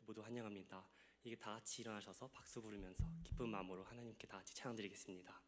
모두 환영합니다. 이게 다 같이 일어나셔서 박수 부르면서 기쁜 마음으로 하나님께 다 같이 찬양 드리겠습니다.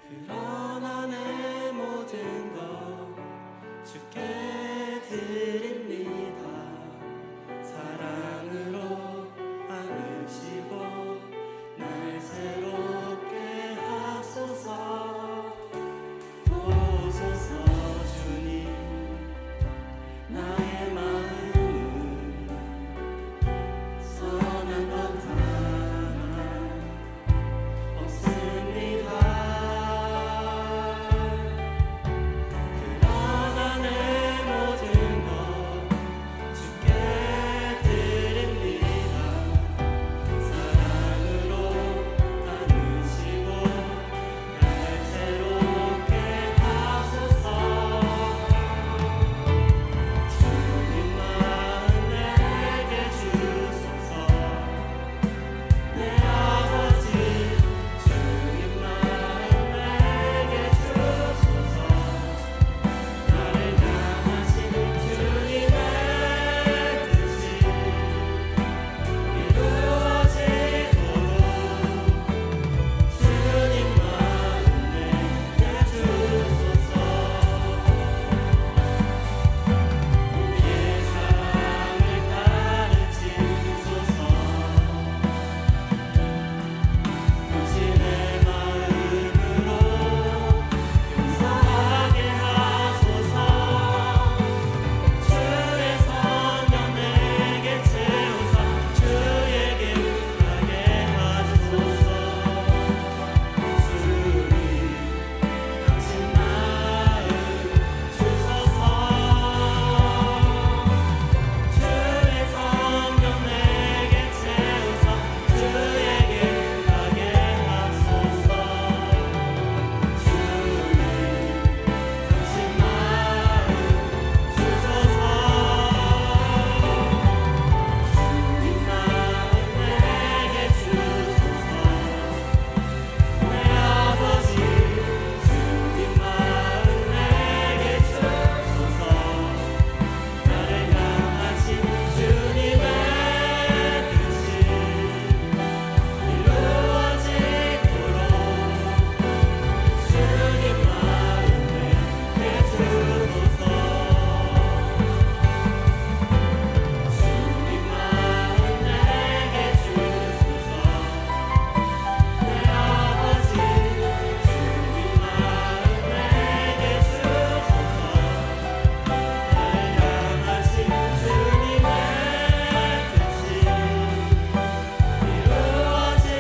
그러나 내 모든 것 주께 드립니다. 사랑으로 안으시고 날 새롭게 하소서. 보소서 주님, 나의 마음은 선한 것 하나 없습니다. 그러나 내 모든 것 주께 드립니다. 사랑으로 안으시고 날 새롭게 하소서. 주님 마음 내게 주소서. 내 아버지 주님 마음 내게 주소서. 나를 향하신 주님의 뜻이 이루어지도록 주님 마음 내게 주소서. 우리의 사랑을 가르치소서. 당신의 마음으로 용서하게 하소서. 주의 성령 내게 채우사 주에게 가게 하소서. 주님, 당신 마음 주소서. 주의 성령 내게 채우사 주에게 가게 하소서. 주님, 당신 마음 주소서. 주님 마음 내게 주소서. 내 아버지 주님 마음 내게 주소서. 나를 향하신 주님의 뜻이 이루어지도록 주님 마음 내게 주소서. 주님 마음 내게 주소서. 내 아버지 주님 마음 내게 주소서. 나를 향하신 주님의 뜻이 이루어지도록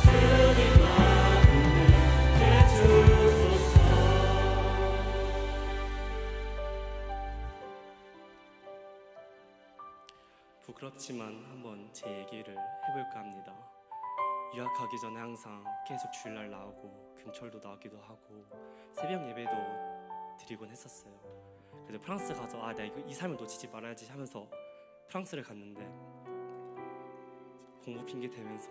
주님 마음 내게 주소서. 부끄럽지만 한번 제 얘기를 해볼까 합니다. 유학 가기 전에 항상 계속 주일날 나오고 금철도 나오기도 하고 새벽 예배도 드리곤 했었어요. 그래서 프랑스 가서 내가 이 삶을 놓치지 말아야지 하면서 프랑스를 갔는데 공부 핑계 대면서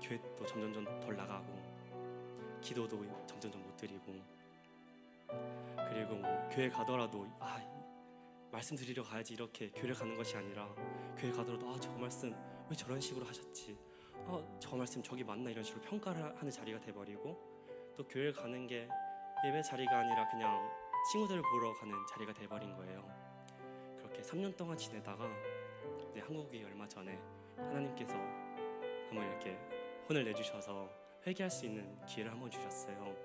교회도 점점 덜 나가고 기도도 점점 못 드리고, 그리고 뭐 교회 가더라도 말씀 드리러 가야지 이렇게 교회를 가는 것이 아니라 교회 가더라도 저 말씀 왜 저런 식으로 하셨지, 저 말씀 저기 맞나 이런 식으로 평가를 하는 자리가 돼버리고, 또 교회 가는 게 예배 자리가 아니라 그냥 친구들을 보러 가는 자리가 돼버린 거예요. 그렇게 3년 동안 지내다가 이제 한국이 얼마 전에 하나님께서 한번 이렇게 혼을 내주셔서 회개할 수 있는 기회를 한번 주셨어요.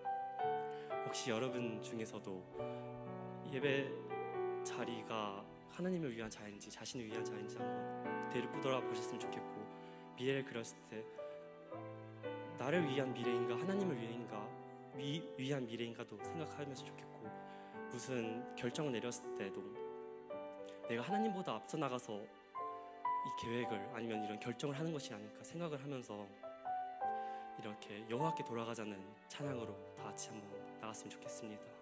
혹시 여러분 중에서도 예배 자리가 하나님을 위한 자리인지 자신을 위한 자리인지 한번 되돌아보셨으면 좋겠고, 미래를 그렸을 때 나를 위한 미래인가 하나님을 위한 미래인가도 생각하면서 좋겠고, 무슨 결정을 내렸을 때도 내가 하나님보다 앞서 나가서 이 계획을 아니면 이런 결정을 하는 것이 아닐까 생각을 하면서 이렇게 여호와께 돌아가자는 찬양으로 다 같이 한번 나갔으면 좋겠습니다.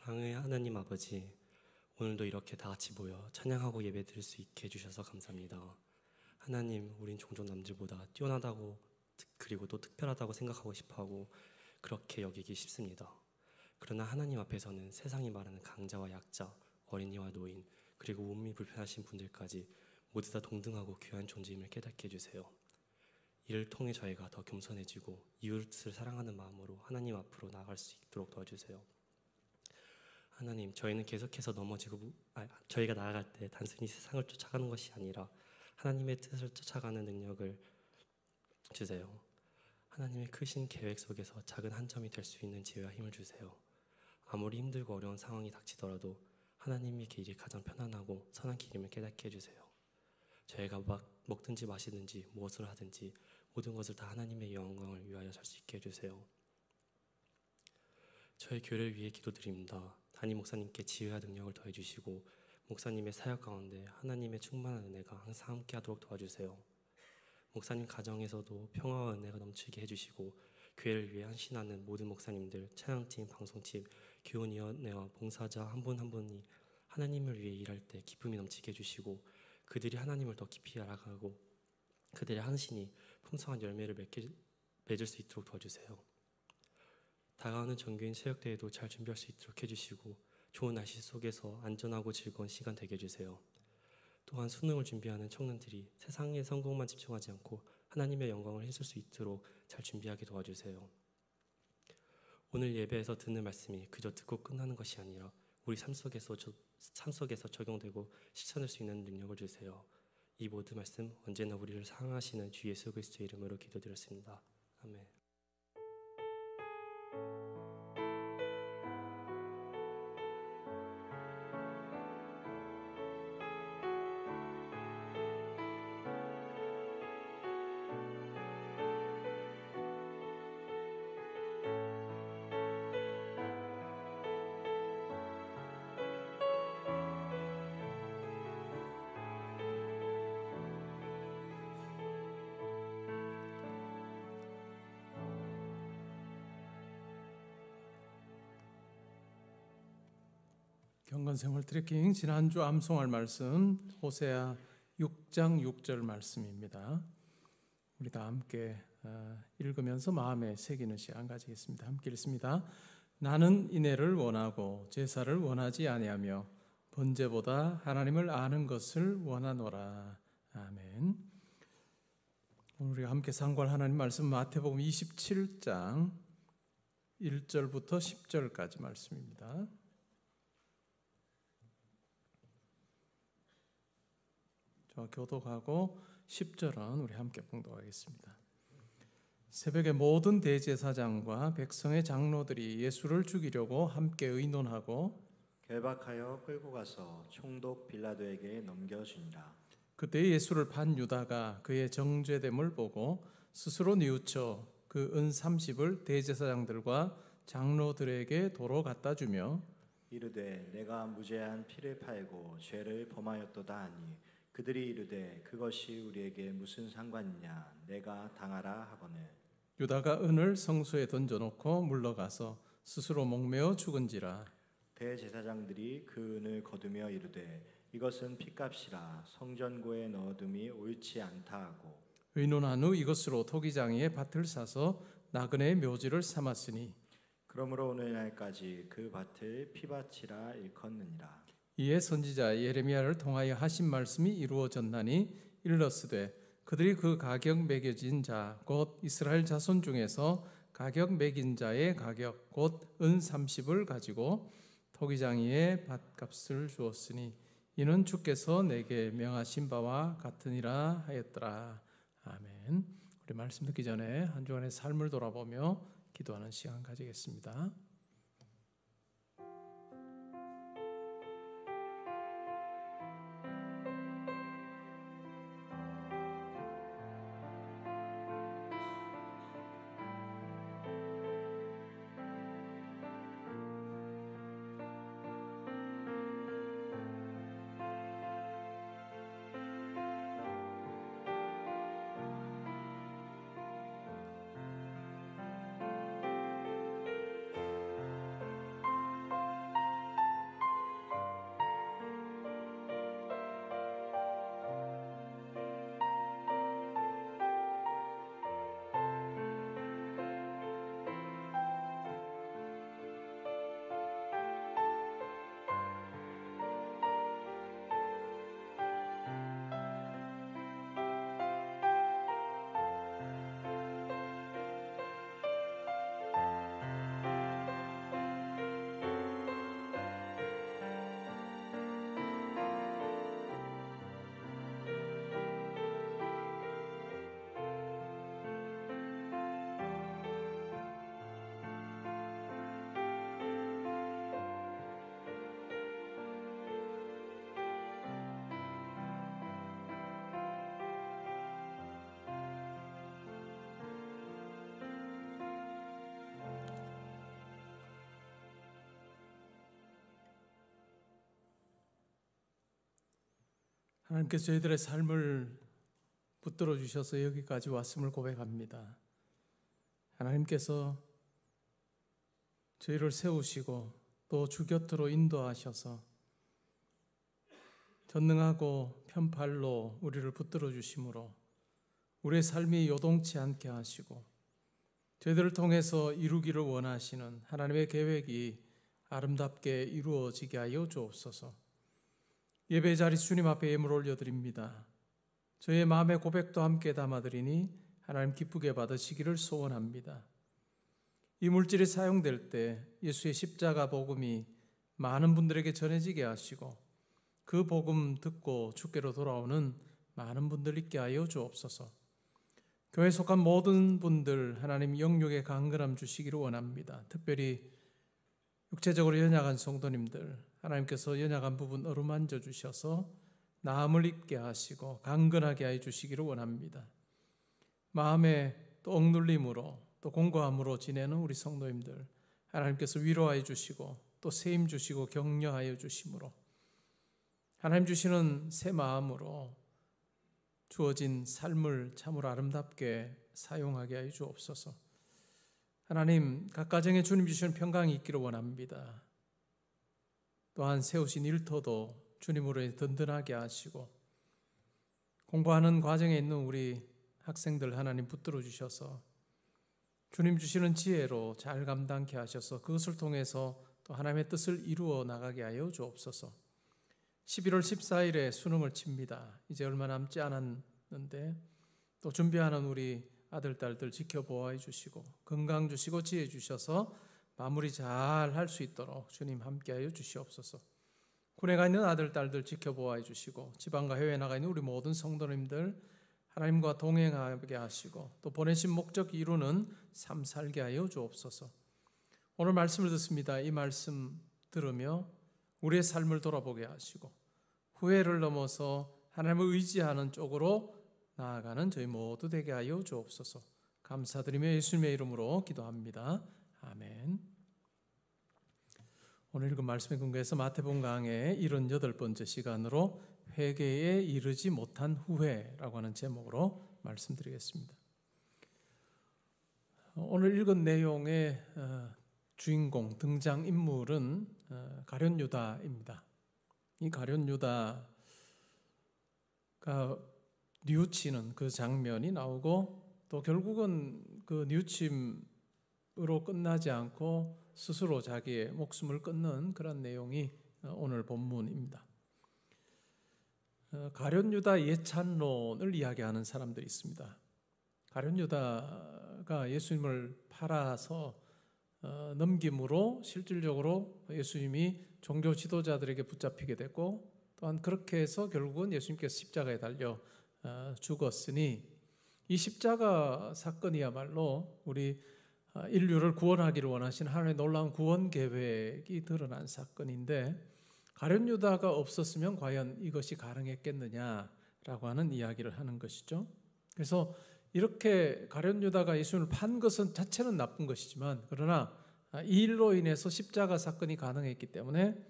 사랑의 하나님 아버지, 오늘도 이렇게 다 같이 모여 찬양하고 예배드릴 수 있게 해주셔서 감사합니다. 하나님, 우린 종종 남들보다 뛰어나다고 그리고 또 특별하다고 생각하고 싶어하고 그렇게 여기기 쉽습니다. 그러나 하나님 앞에서는 세상이 말하는 강자와 약자, 어린이와 노인, 그리고 몸이 불편하신 분들까지 모두 다 동등하고 귀한 존재임을 깨닫게 해주세요. 이를 통해 저희가 더 겸손해지고 이웃을 사랑하는 마음으로 하나님 앞으로 나아갈 수 있도록 도와주세요. 하나님, 저희는 계속해서 저희가 나아갈 때 단순히 세상을 쫓아가는 것이 아니라 하나님의 뜻을 쫓아가는 능력을 주세요. 하나님의 크신 계획 속에서 작은 한 점이 될 수 있는 지혜와 힘을 주세요. 아무리 힘들고 어려운 상황이 닥치더라도 하나님의 길이 가장 편안하고 선한 길임을 깨닫게 해주세요. 저희가 먹든지 마시든지 무엇을 하든지 모든 것을 다 하나님의 영광을 위하여 살 수 있게 해주세요. 저희 교회를 위해 기도드립니다. 담임 목사님께 지혜와 능력을 더해주시고 목사님의 사역 가운데 하나님의 충만한 은혜가 항상 함께하도록 도와주세요. 목사님 가정에서도 평화와 은혜가 넘치게 해주시고 교회를 위해 헌신하는 모든 목사님들, 찬양팀, 방송팀, 교훈위원회와 봉사자 한 분 한 분이 하나님을 위해 일할 때 기쁨이 넘치게 해주시고 그들이 하나님을 더 깊이 알아가고 그들의 헌신이 풍성한 열매를 맺을 수 있도록 도와주세요. 다가오는 정교인 체육대회도 잘 준비할 수 있도록 해주시고 좋은 날씨 속에서 안전하고 즐거운 시간 되게 해주세요. 또한 수능을 준비하는 청년들이 세상의 성공만 집중하지 않고 하나님의 영광을 힘쓸 수 있도록 잘 준비하게 도와주세요. 오늘 예배에서 듣는 말씀이 그저 듣고 끝나는 것이 아니라 우리 삶 속에서 적용되고 실천할 수 있는 능력을 주세요. 이 모든 말씀 언제나 우리를 사랑하시는 주 예수 그리스도의 이름으로 기도드렸습니다. 아멘. 경건생활 트래킹 지난주 암송할 말씀 호세아 6장 6절 말씀입니다. 우리 다 함께 읽으면서 마음에 새기는 시간 가지겠습니다. 함께 읽습니다. 나는 인애를 원하고 제사를 원하지 아니하며 번제보다 하나님을 아는 것을 원하노라. 아멘. 오늘 우리가 함께 상고할 하나님 말씀 마태복음 27장 1절부터 10절까지 말씀입니다. 교독하고 10절은 우리 함께 봉독하겠습니다. 새벽에 모든 대제사장과 백성의 장로들이 예수를 죽이려고 함께 의논하고 결박하여 끌고 가서 총독 빌라도에게 넘겨주니라. 그때 예수를 판 유다가 그의 정죄됨을 보고 스스로 뉘우쳐 그 은 30을 대제사장들과 장로들에게 도로 갖다 주며 이르되 내가 무죄한 피를 팔고 죄를 범하였도다 하니 그들이 이르되 그것이 우리에게 무슨 상관이냐 내가 당하라 하거늘 유다가 은을 성소에 던져놓고 물러가서 스스로 목매어 죽은지라. 대제사장들이 그 은을 거두며 이르되 이것은 핏값이라 성전고에 넣어둠이 옳지 않다 하고 의논한 후 이것으로 토기장이의 밭을 사서 나그네의 묘지를 삼았으니 그러므로 오늘날까지 그 밭을 피밭이라 일컫느니라. 이에 선지자 예레미야를 통하여 하신 말씀이 이루어졌나니 일러스되 그들이 그 가격 매겨진 자 곧 이스라엘 자손 중에서 가격 매긴 자의 가격 곧 은 30을 가지고 토기장이의 밭값을 주었으니 이는 주께서 내게 명하신 바와 같으니라 하였더라. 아멘. 우리 말씀 듣기 전에 한 주간의 삶을 돌아보며 기도하는 시간 가지겠습니다. 하나님께서 저희들의 삶을 붙들어 주셔서 여기까지 왔음을 고백합니다. 하나님께서 저희를 세우시고 또 주 곁으로 인도하셔서 전능하고 편팔로 우리를 붙들어 주심으로 우리의 삶이 요동치 않게 하시고 저희들을 통해서 이루기를 원하시는 하나님의 계획이 아름답게 이루어지게 하여 주옵소서. 예배 자리 주님 앞에 예물 올려드립니다. 저의 마음의 고백도 함께 담아드리니 하나님 기쁘게 받으시기를 소원합니다. 이 물질이 사용될 때 예수의 십자가 복음이 많은 분들에게 전해지게 하시고 그 복음 듣고 주께로 돌아오는 많은 분들 있게 하여 주옵소서. 교회에 속한 모든 분들 하나님 영육의 강건함 주시기를 원합니다. 특별히 육체적으로 연약한 성도님들 하나님께서 연약한 부분 어루만져 주셔서 나음을 입게 하시고 강건하게 해 주시기를 원합니다. 마음에 또 억눌림으로 또 공고함으로 지내는 우리 성도님들 하나님께서 위로하여 주시고 또 세임 주시고 격려하여 주심으로 하나님 주시는 새 마음으로 주어진 삶을 참으로 아름답게 사용하게 하여 주옵소서. 하나님 각 가정에 주님 주시는 평강이 있기를 원합니다. 또한 세우신 일터도 주님으로 든든하게 하시고 공부하는 과정에 있는 우리 학생들 하나님 붙들어 주셔서 주님 주시는 지혜로 잘 감당케 하셔서 그것을 통해서 또 하나님의 뜻을 이루어 나가게 하여 주옵소서. 11월 14일에 수능을 칩니다. 이제 얼마 남지 않았는데 또 준비하는 우리 아들, 딸들 지켜보아 주시고 건강 주시고 지혜 주셔서 마무리 잘 할 수 있도록 주님 함께하여 주시옵소서. 군에 가 있는 아들, 딸들 지켜보아 주시고 지방과 해외에 나가 있는 우리 모든 성도님들 하나님과 동행하게 하시고 또 보내신 목적 이루는 삶 살게 하여 주옵소서. 오늘 말씀을 듣습니다. 이 말씀 들으며 우리의 삶을 돌아보게 하시고 후회를 넘어서 하나님을 의지하는 쪽으로 나아가는 저희 모두 되게 하여 주옵소서. 감사드리며 예수님의 이름으로 기도합니다. 아멘. 오늘 읽은 말씀에 근거해서 마태복음 강의 78번째 시간으로 회개에 이르지 못한 후회라고 하는 제목으로 말씀드리겠습니다. 오늘 읽은 내용의 주인공, 등장인물은 가룟 유다입니다. 이 가룟 유다가 뉘우치는 그 장면이 나오고 또 결국은 그 뉘우침으로 끝나지 않고 스스로 자기의 목숨을 끊는 그런 내용이 오늘 본문입니다. 가룟 유다 예찬론을 이야기하는 사람들이 있습니다. 가룟 유다가 예수님을 팔아서 넘김으로 실질적으로 예수님이 종교 지도자들에게 붙잡히게 되고 또한 그렇게 해서 결국은 예수님께서 십자가에 달려 죽었으니 이 십자가 사건이야말로 우리 인류를 구원하기를 원하시는 하나님의 놀라운 구원 계획이 드러난 사건인데 가룟 유다가 없었으면 과연 이것이 가능했겠느냐라고 하는 이야기를 하는 것이죠. 그래서 이렇게 가룟 유다가 예수님을 판 것은 자체는 나쁜 것이지만 그러나 이 일로 인해서 십자가 사건이 가능했기 때문에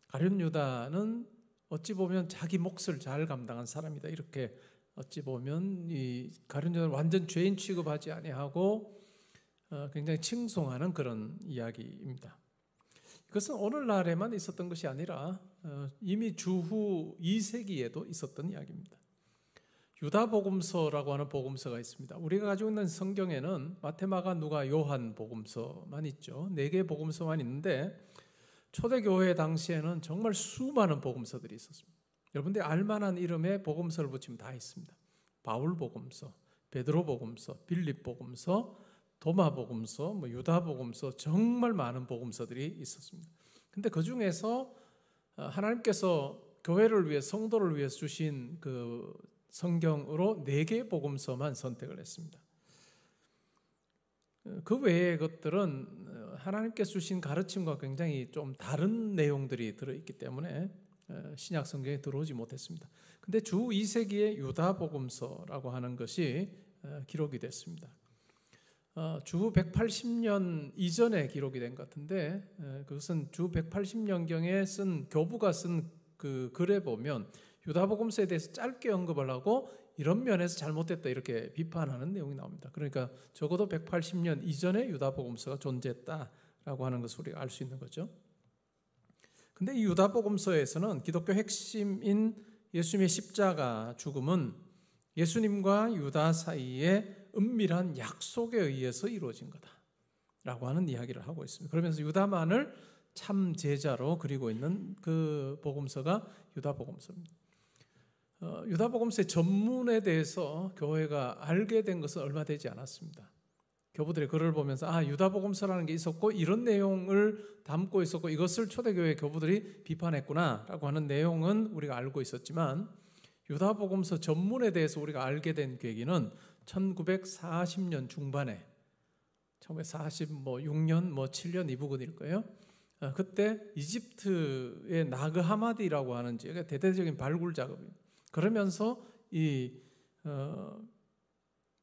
가룟 유다는 어찌 보면 자기 몫을 잘 감당한 사람이다. 이렇게 어찌 보면 이 가룟 유다는 완전 죄인 취급하지 아니하고 굉장히 칭송하는 그런 이야기입니다. 이것은 오늘날에만 있었던 것이 아니라 이미 주후 2세기에도 있었던 이야기입니다. 유다복음서라고 하는 복음서가 있습니다. 우리가 가지고 있는 성경에는 마태, 마가, 누가, 요한 복음서만 있죠. 4개의 복음서만 있는데 초대교회 당시에는 정말 수많은 복음서들이 있었습니다. 여러분들이 알만한 이름의 복음서를 붙이면 다 있습니다. 바울 복음서, 베드로 복음서, 빌립 복음서, 도마 복음서, 유다 복음서, 정말 많은 복음서들이 있었습니다. 근데 그 중에서 하나님께서 교회를 위해 성도를 위해서 주신 그 성경으로 4개의 복음서만 선택을 했습니다. 그 외의 것들은 하나님께서 주신 가르침과 굉장히 좀 다른 내용들이 들어있기 때문에 신약 성경에 들어오지 못했습니다. 근데 주 2세기의 유다 복음서라고 하는 것이 기록이 됐습니다. 주 180년 이전에 기록이 된 것 같은데 그것은 주 180년경에 쓴 교부가 쓴 그 글에 보면 유다복음서에 대해서 짧게 언급을 하고 이런 면에서 잘못됐다 이렇게 비판하는 내용이 나옵니다. 그러니까 적어도 180년 이전에 유다복음서가 존재했다라고 하는 것을 우리가 알 수 있는 거죠. 근데 이 유다복음서에서는 기독교 핵심인 예수님의 십자가 죽음은 예수님과 유다 사이에 은밀한 약속에 의해서 이루어진 거다라고 하는 이야기를 하고 있습니다. 그러면서 유다만을 참 제자로 그리고 있는 그 복음서가 유다복음서입니다. 유다복음서의 전문에 대해서 교회가 알게 된 것은 얼마 되지 않았습니다. 교부들의 글을 보면서 유다복음서라는 게 있었고 이런 내용을 담고 있었고 이것을 초대교회 교부들이 비판했구나라고 하는 내용은 우리가 알고 있었지만 유다복음서 전문에 대해서 우리가 알게 된 계기는 1940년 중반에 1946년 7년 이 부근일 거예요. 그때 이집트의 나그 하마디라고 하는 지역의 대대적인 발굴 작업이에요. 그러면서 이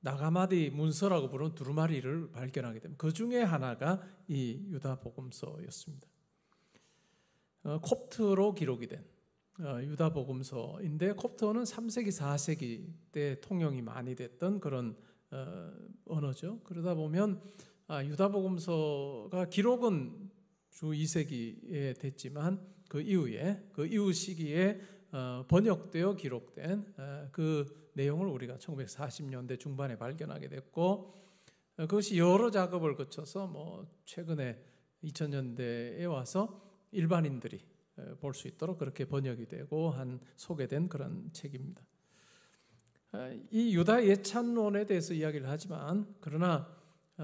나가마디 문서라고 부르는 두루마리를 발견하게 됩니다. 그 중에 하나가 이 유다복음서였습니다. 콥트로 기록이 된 유다복음서인데 콥트어는 3세기, 4세기 때 통용이 많이 됐던 그런 언어죠. 그러다 보면 유다복음서가 기록은 주 2세기에 됐지만 그 이후 시기에 번역되어 기록된 그 내용을 우리가 1940년대 중반에 발견하게 됐고 그것이 여러 작업을 거쳐서 최근에 2000년대에 와서 일반인들이 볼 수 있도록 그렇게 번역이 되고 소개된 그런 책입니다. 이 유다 예찬론에 대해서 이야기를 하지만 그러나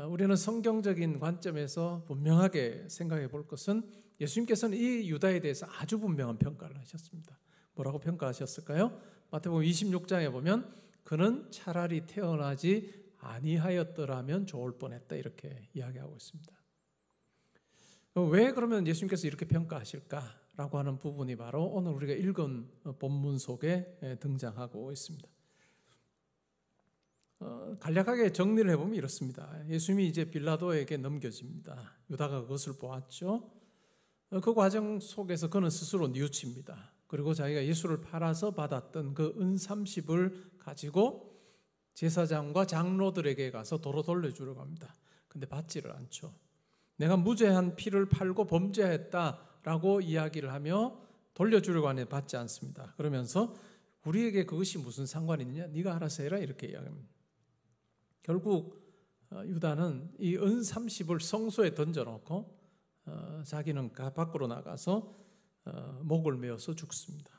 우리는 성경적인 관점에서 분명하게 생각해 볼 것은 예수님께서는 이 유다에 대해서 아주 분명한 평가를 하셨습니다. 뭐라고 평가하셨을까요? 마태복음 26장에 보면 그는 차라리 태어나지 아니하였더라면 좋을 뻔했다 이렇게 이야기하고 있습니다. 왜 그러면 예수님께서 이렇게 평가하실까라고 하는 부분이 바로 오늘 우리가 읽은 본문 속에 등장하고 있습니다. 간략하게 정리를 해보면 이렇습니다. 예수님이 이제 빌라도에게 넘겨집니다. 유다가 그것을 보았죠. 그 과정 속에서 그는 스스로 뉘우칩니다. 그리고 자기가 예수를 팔아서 받았던 그 은 30을 가지고 제사장과 장로들에게 가서 도로 돌려주려고 합니다. 근데 받지를 않죠. 내가 무죄한 피를 팔고 범죄했다라고 이야기를 하며 돌려주려고 하는데 받지 않습니다. 그러면서 우리에게 그것이 무슨 상관이 있느냐? 네가 알아서 해라 이렇게 이야기합니다. 결국 유다는 이 은 30을 성소에 던져놓고 자기는 밖으로 나가서 목을 메어서 죽습니다.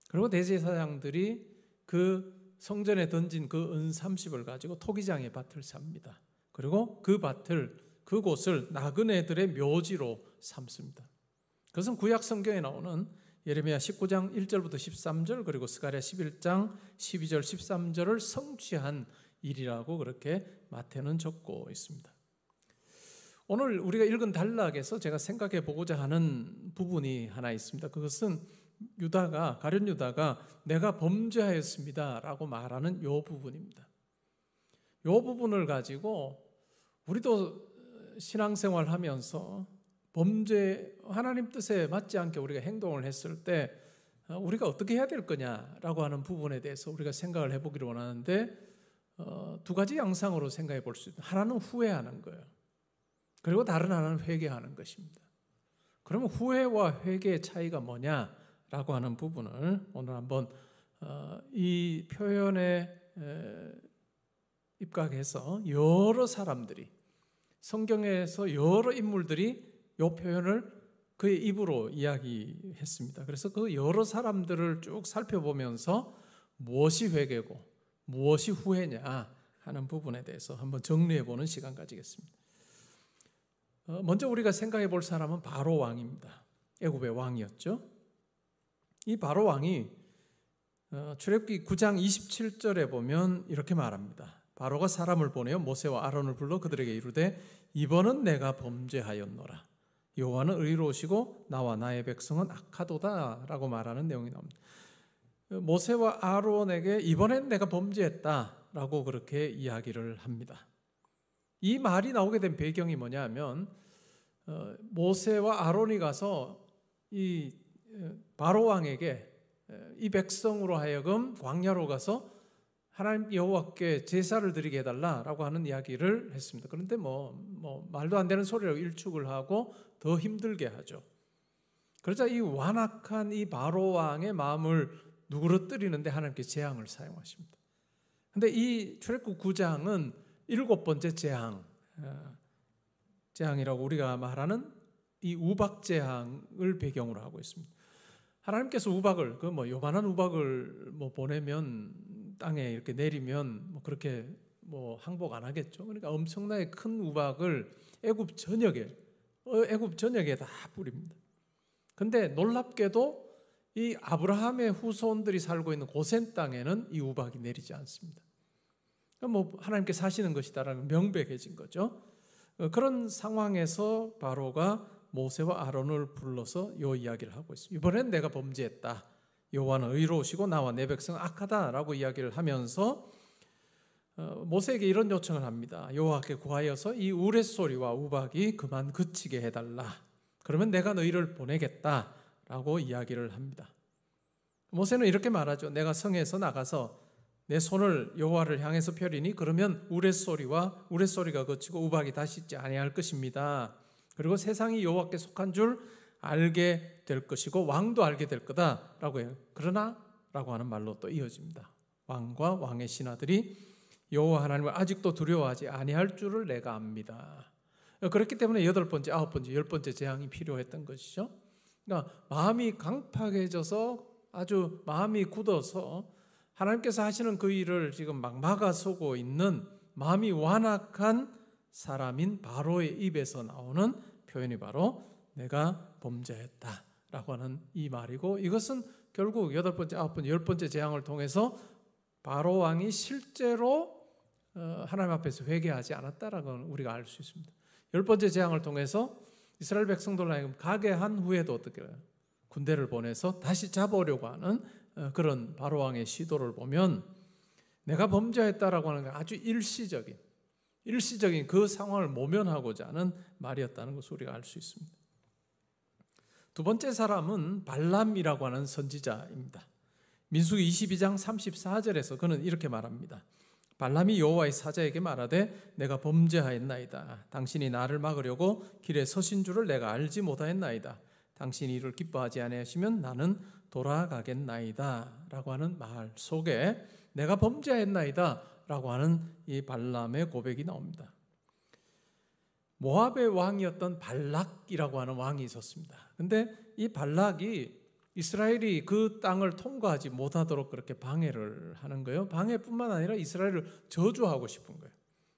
그리고 대제사장들이 그 성전에 던진 그 은 30을 가지고 토기장의 밭을 삽니다. 그리고 그곳을 나그네들의 묘지로 삼습니다. 그것은 구약 성경에 나오는 예레미야 19장 1절부터 13절 그리고 스가랴 11장 12절 13절을 성취한 일이라고 그렇게 마태는 적고 있습니다. 오늘 우리가 읽은 단락에서 제가 생각해 보고자 하는 부분이 하나 있습니다. 그것은 가룟 유다가 내가 범죄하였습니다 라고 말하는 이 부분입니다. 이 부분을 가지고 우리도 신앙생활 하면서 하나님 뜻에 맞지 않게 우리가 행동을 했을 때 우리가 어떻게 해야 될 거냐라고 하는 부분에 대해서 우리가 생각을 해보기를 원하는데 두 가지 양상으로 생각해 볼 수 있다. 하나는 후회하는 거예요. 그리고 다른 하나는 회개하는 것입니다. 그러면 후회와 회개의 차이가 뭐냐라고 하는 부분을 오늘 한번 이 표현에 입각해서 여러 사람들이 성경에서 여러 인물들이 이 표현을 그의 입으로 이야기했습니다. 그래서 그 여러 사람들을 쭉 살펴보면서 무엇이 회개고 무엇이 후회냐 하는 부분에 대해서 한번 정리해보는 시간 가지겠습니다. 먼저 우리가 생각해 볼 사람은 바로 왕입니다. 애굽의 왕이었죠. 이 바로 왕이 출애굽기 9장 27절에 보면 이렇게 말합니다. 바로가 사람을 보내어 모세와 아론을 불러 그들에게 이르되 이번은 내가 범죄하였노라. 여호와는 의로우시고 나와 나의 백성은 악하도다 라고 말하는 내용이 나옵니다. 모세와 아론에게 이번엔 내가 범죄했다라고 그렇게 이야기를 합니다. 이 말이 나오게 된 배경이 뭐냐면 모세와 아론이 가서 이 바로 왕에게 이 백성으로 하여금 광야로 가서 하나님 여호와께 제사를 드리게 해달라라고 하는 이야기를 했습니다. 그런데 말도 안 되는 소리라고 일축을 하고 더 힘들게 하죠. 그러자 이 완악한 이 바로 왕의 마음을 누그러뜨리는데 하나님께 재앙을 사용하십니다. 그런데 이 출애굽 9장은 7번째 재앙이라고 우리가 말하는 이 우박 재앙을 배경으로 하고 있습니다. 하나님께서 우박을 요만한 우박을 보내면 땅에 이렇게 내리면 그렇게 항복 안 하겠죠. 그러니까 엄청나게 큰 우박을 애굽 전역에 다 뿌립니다. 근데 놀랍게도 이 아브라함의 후손들이 살고 있는 고센 땅에는 이 우박이 내리지 않습니다. 하나님께 사시는 것이다라는 명백해진 거죠. 그런 상황에서 바로가 모세와 아론을 불러서 이 이야기를 하고 있습니다. 이번엔 내가 범죄했다. 여호와는 의로우시고 나와 내 백성은 악하다라고 이야기를 하면서 모세에게 이런 요청을 합니다. 여호와께 구하여서 이 우레소리와 우박이 그만 그치게 해달라. 그러면 내가 너희를 보내겠다라고 이야기를 합니다. 모세는 이렇게 말하죠. 내가 성에서 나가서 내 손을 여호와를 향해서 펴리니 그러면 우레소리가 그치고 우박이 다시 있지 아니할 것입니다. 그리고 세상이 여호와께 속한 줄 알게 될 것이고 왕도 알게 될 거다라고 해요. 그러나 라고 하는 말로 또 이어집니다. 왕과 왕의 신하들이 여호와 하나님을 아직도 두려워하지 아니할 줄을 내가 압니다. 그렇기 때문에 8번째, 9번째, 10번째 재앙이 필요했던 것이죠. 그러니까 마음이 강팍해져서 아주 마음이 굳어서 하나님께서 하시는 그 일을 지금 막 막아서고 있는 마음이 완악한 사람인 바로의 입에서 나오는 표현이 바로 내가 범죄했다라고 하는 이 말이고, 이것은 결국 8번째, 9번째, 10번째 재앙을 통해서 바로 왕이 실제로 하나님 앞에서 회개하지 않았다라는 걸 우리가 알 수 있습니다. 10번째 재앙을 통해서 이스라엘 백성들을 하여금 가게 한 후에도 어떻게 해요? 군대를 보내서 다시 잡으려고 하는 그런 바로 왕의 시도를 보면 내가 범죄했다라고 하는 건 아주 일시적인 그 상황을 모면하고자 하는 말이었다는 것을 우리가 알 수 있습니다. 두 번째 사람은 발람이라고 하는 선지자입니다. 민수기 22장 34절에서 그는 이렇게 말합니다. 발람이 여호와의 사자에게 말하되 내가 범죄하였나이다. 당신이 나를 막으려고 길에 서신 줄을 내가 알지 못하였나이다. 당신이 이를 기뻐하지 아니하시면 나는 돌아가겠나이다 라고 하는 말 속에 내가 범죄하였나이다 라고 하는 이 발람의 고백이 나옵니다. 모압의 왕이었던 발락이라고 하는 왕이 있었습니다. 근데 이 발락이 이스라엘이 그 땅을 통과하지 못하도록 그렇게 방해를 하는 거예요. 방해뿐만 아니라 이스라엘을 저주하고 싶은 거예요.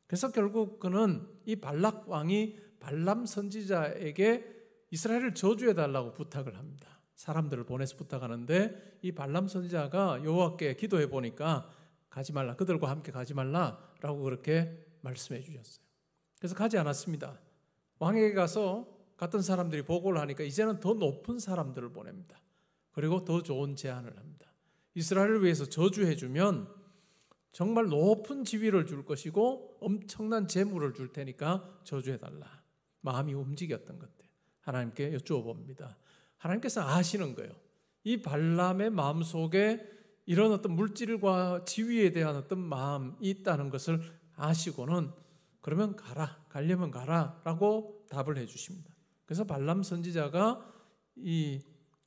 그래서 결국 그는 이 발락 왕이 발람 선지자에게 이스라엘을 저주해달라고 부탁을 합니다. 사람들을 보내서 부탁하는데 이 발람 선지자가 여호와께 기도해 보니까 가지 말라, 그들과 함께 가지 말라라고 그렇게 말씀해 주셨어요. 그래서 가지 않았습니다. 왕에게 가서 갔던 사람들이 보고를 하니까 이제는 더 높은 사람들을 보냅니다. 그리고 더 좋은 제안을 합니다. 이스라엘을 위해서 저주해 주면 정말 높은 지위를 줄 것이고 엄청난 재물을 줄 테니까 저주해 달라. 마음이 움직였던 것들 하나님께 여쭈어 봅니다. 하나님께서 아시는 거예요. 이 발람의 마음속에 이런 어떤 물질과 지위에 대한 어떤 마음이 있다는 것을 아시고는 그러면 가라, 가려면 가라라고 답을 해주십니다. 그래서 발람 선지자가 이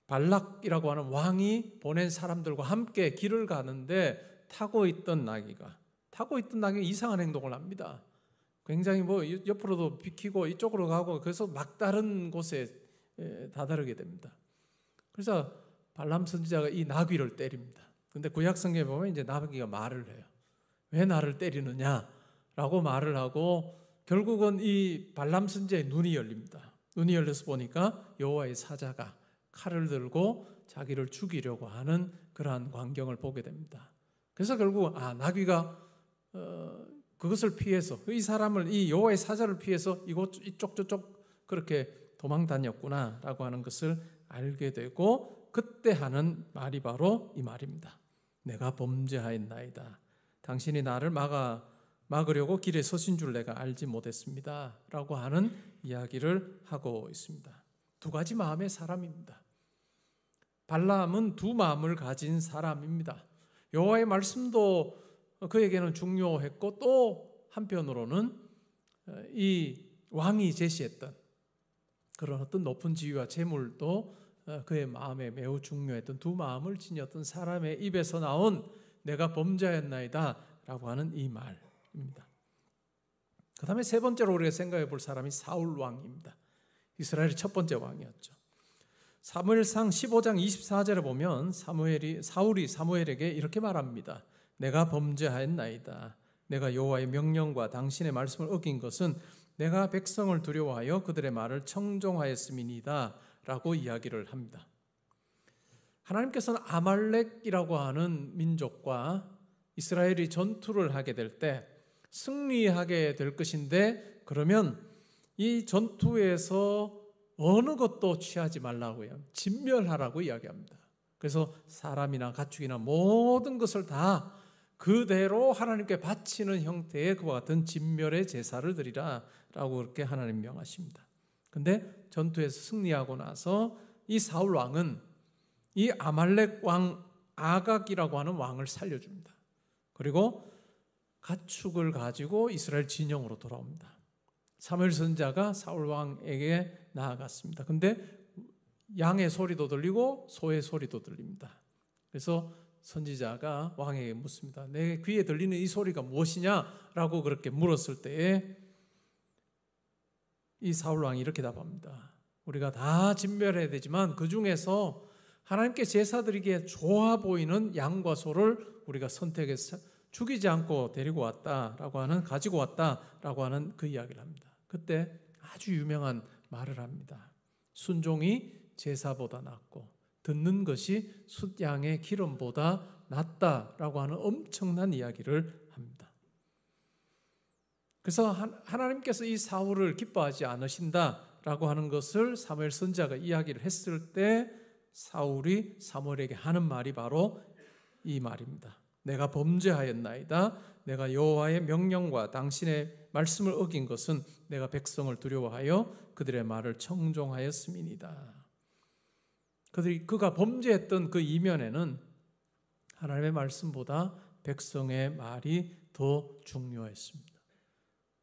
발락이라고 하는 왕이 보낸 사람들과 함께 길을 가는데 타고 있던 나귀가 이상한 행동을 합니다. 굉장히 옆으로도 비키고 이쪽으로 가고 그래서 막다른 곳에 다다르게 됩니다. 그래서 발람 선지자가 이 나귀를 때립니다. 근데 구약 성경에 보면 이제 나귀가 말을 해요. 왜 나를 때리느냐라고 말을 하고 결국은 이 발람 선지자의 눈이 열립니다. 눈이 열려서 보니까 여호와의 사자가 칼을 들고 자기를 죽이려고 하는 그러한 광경을 보게 됩니다. 그래서 결국 나귀가 그것을 피해서 이 사람을 이 여호와의 사자를 피해서 이쪽 저쪽 그렇게 도망 다녔구나라고 하는 것을 알게 되고 그때 하는 말이 바로 이 말입니다. 내가 범죄하였나이다. 당신이 나를 막으려고 길에 서신 줄 내가 알지 못했습니다. 라고 하는 이야기를 하고 있습니다. 두 가지 마음의 사람입니다. 발람은 두 마음을 가진 사람입니다. 여호와의 말씀도 그에게는 중요했고 또 한편으로는 이 왕이 제시했던 그런 어떤 높은 지위와 재물도 그의 마음에 매우 중요했던 두 마음을 지녔던 사람의 입에서 나온 내가 범죄하였나이다 라고 하는 이 말입니다. 그 다음에 세 번째로 우리가 생각해 볼 사람이 사울 왕입니다. 이스라엘의 첫 번째 왕이었죠. 사무엘상 15장 24절에 보면 사울이 사무엘에게 이렇게 말합니다. 내가 범죄하였나이다. 내가 여호와의 명령과 당신의 말씀을 어긴 것은 내가 백성을 두려워하여 그들의 말을 청종하였음이니이다 라고 이야기를 합니다. 하나님께서는 아말렉이라고 하는 민족과 이스라엘이 전투를 하게 될 때 승리하게 될 것인데, 그러면 이 전투에서 어느 것도 취하지 말라고요. 진멸하라고 이야기합니다. 그래서 사람이나 가축이나 모든 것을 다 그대로 하나님께 바치는 형태의 그와 같은 진멸의 제사를 드리라 라고 그렇게 하나님 명하십니다. 근데 전투에서 승리하고 나서 이 사울 왕은 이 아말렉 왕 아각이라고 하는 왕을 살려줍니다. 그리고 가축을 가지고 이스라엘 진영으로 돌아옵니다. 사무엘 선지자가 사울 왕에게 나아갔습니다. 근데 양의 소리도 들리고 소의 소리도 들립니다. 그래서 선지자가 왕에게 묻습니다. 내 귀에 들리는 이 소리가 무엇이냐라고 그렇게 물었을 때에 이 사울 왕이 이렇게 답합니다. 우리가 다 진멸해야 되지만 그 중에서 하나님께 제사 드리기에 좋아 보이는 양과 소를 우리가 선택해서 죽이지 않고 데리고 왔다라고 하는, 가지고 왔다라고 하는 그 이야기를 합니다. 그때 아주 유명한 말을 합니다. 순종이 제사보다 낫고 듣는 것이 숫양의 기름보다 낫다라고 하는 엄청난 이야기를 합니다. 그래서 하나님께서 이 사울을 기뻐하지 않으신다라고 하는 것을 사무엘 선지자가 이야기를 했을 때 사울이 사무엘에게 하는 말이 바로 이 말입니다. 내가 범죄하였나이다. 내가 여호와의 명령과 당신의 말씀을 어긴 것은 내가 백성을 두려워하여 그들의 말을 청종하였음이니이다. 그가 범죄했던 그 이면에는 하나님의 말씀보다 백성의 말이 더 중요했습니다.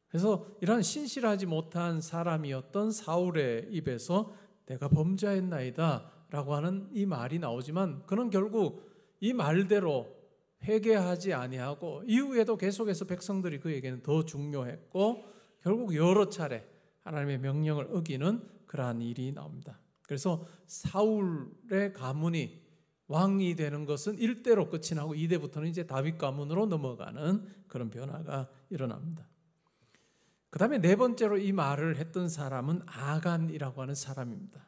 그래서 이러한 신실하지 못한 사람이었던 사울의 입에서 내가 범죄하였나이다 라고 하는 이 말이 나오지만 그는 결국 이 말대로 회개하지 아니하고 이후에도 계속해서 백성들이 그에게는 더 중요했고 결국 여러 차례 하나님의 명령을 어기는 그러한 일이 나옵니다. 그래서 사울의 가문이 왕이 되는 것은 1대로 끝이 나고 2대부터는 이제 다윗 가문으로 넘어가는 그런 변화가 일어납니다. 그 다음에 네 번째로 이 말을 했던 사람은 아간이라고 하는 사람입니다.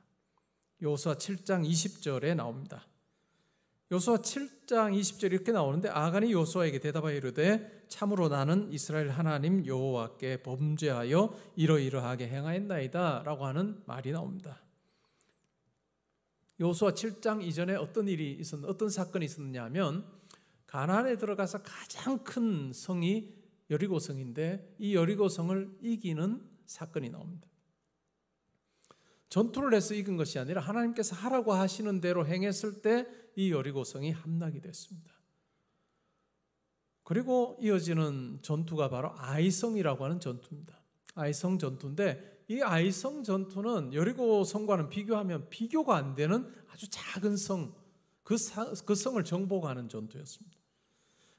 여호수아 7장 20절에 나옵니다. 여호수아 7장 20절 이렇게 나오는데 아간이 여호수아에게 대답하여 이르되 참으로 나는 이스라엘 하나님 여호와께 범죄하여 이러이러하게 행하였나이다 라고 하는 말이 나옵니다. 여호수아 7장 이전에 어떤 사건이 있었느냐 하면 가나안에 들어가서 가장 큰 성이 여리고성인데 이 여리고성을 이기는 사건이 나옵니다. 전투를 해서 이긴 것이 아니라 하나님께서 하라고 하시는 대로 행했을 때 이 여리고성이 함락이 됐습니다. 그리고 이어지는 전투가 바로 아이성이라고 하는 전투입니다. 아이성 전투인데 이 아이성 전투는 여리고성과는 비교하면 비교가 안 되는 아주 작은 성, 그 성을 정복하는 전투였습니다.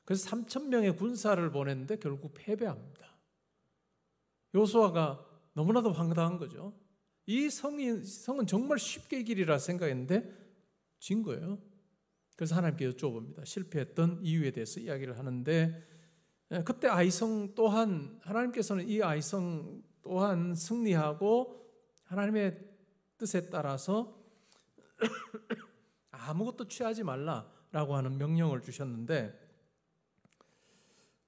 그래서 3,000명의 군사를 보냈는데 결국 패배합니다. 여호수아가 너무나도 황당한 거죠. 이 성은 정말 쉽게 이기리라 생각했는데 진 거예요. 그래서 하나님께 여쭤봅니다. 실패했던 이유에 대해서 이야기를 하는데 그때 아이성 또한 하나님께서는 이 아이성 또한 승리하고 하나님의 뜻에 따라서 아무것도 취하지 말라라고 하는 명령을 주셨는데